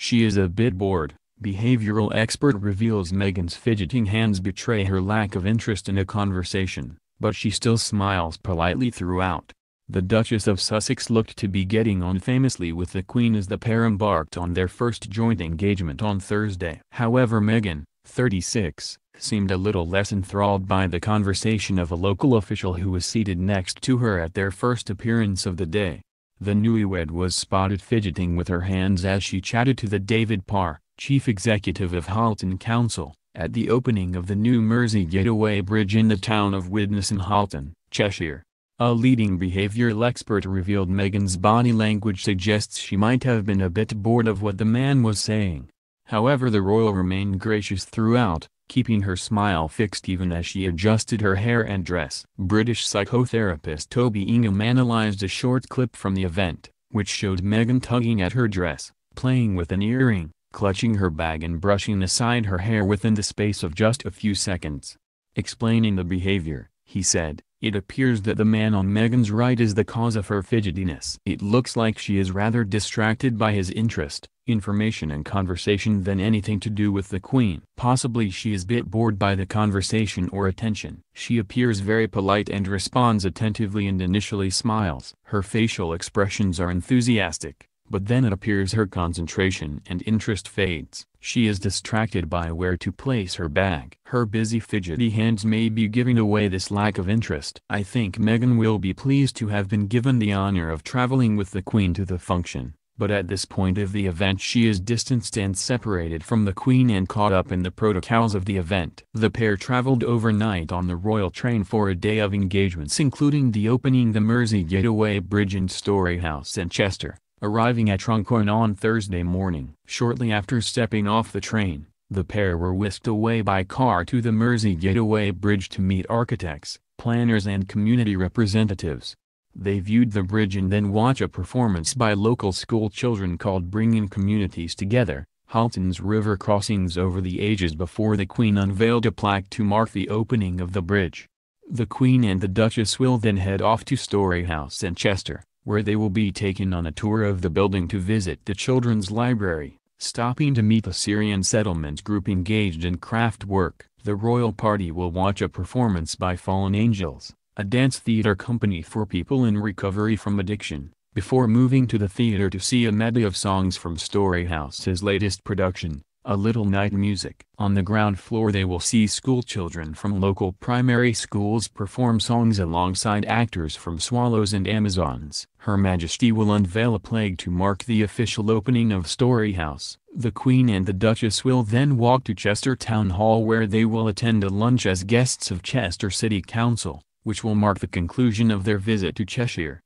She is a bit bored. Behavioral expert reveals Meghan's fidgeting hands betray her lack of interest in a conversation, but she still smiles politely throughout. The Duchess of Sussex looked to be getting on famously with the Queen as the pair embarked on their first joint engagement on Thursday. However, Meghan, 36, seemed a little less enthralled by the conversation of a local official who was seated next to her at their first appearance of the day. The newlywed was spotted fidgeting with her hands as she chatted to the David Parr, chief executive of Halton Council, at the opening of the new Mersey Getaway Bridge in the town of Widnes in Halton, Cheshire. A leading behavioral expert revealed Meghan's body language suggests she might have been a bit bored of what the man was saying. However, the royal remained gracious throughout, keeping her smile fixed even as she adjusted her hair and dress. British psychotherapist Toby Ingham analyzed a short clip from the event, which showed Meghan tugging at her dress, playing with an earring, clutching her bag and brushing aside her hair within the space of just a few seconds. Explaining the behavior, he said, "It appears that the man on Meghan's right is the cause of her fidgetiness. It looks like she is rather distracted by his interest, information and conversation than anything to do with the Queen. Possibly she is a bit bored by the conversation or attention. She appears very polite and responds attentively and initially smiles. Her facial expressions are enthusiastic, but then it appears her concentration and interest fades. She is distracted by where to place her bag. Her busy fidgety hands may be giving away this lack of interest. I think Meghan will be pleased to have been given the honor of traveling with the Queen to the function, but at this point of the event she is distanced and separated from the Queen and caught up in the protocols of the event." The pair traveled overnight on the royal train for a day of engagements including the opening the Mersey Getaway Bridge in Story House in Chester, arriving at Runcorn on Thursday morning. Shortly after stepping off the train, the pair were whisked away by car to the Mersey Getaway Bridge to meet architects, planners and community representatives. They viewed the bridge and then watched a performance by local school children called Bringing Communities Together, Halton's river crossings over the ages before the Queen unveiled a plaque to mark the opening of the bridge. The Queen and the Duchess will then head off to Story House in Chester, where they will be taken on a tour of the building to visit the Children's Library, stopping to meet a Syrian settlement group engaged in craft work. The royal party will watch a performance by Fallen Angels, a dance theater company for people in recovery from addiction, before moving to the theater to see a medley of songs from Story House's latest production, A Little Night Music. On the ground floor they will see schoolchildren from local primary schools perform songs alongside actors from Swallows and Amazons. Her Majesty will unveil a plaque to mark the official opening of Story House. The Queen and the Duchess will then walk to Chester Town Hall where they will attend a lunch as guests of Chester City Council, which will mark the conclusion of their visit to Cheshire.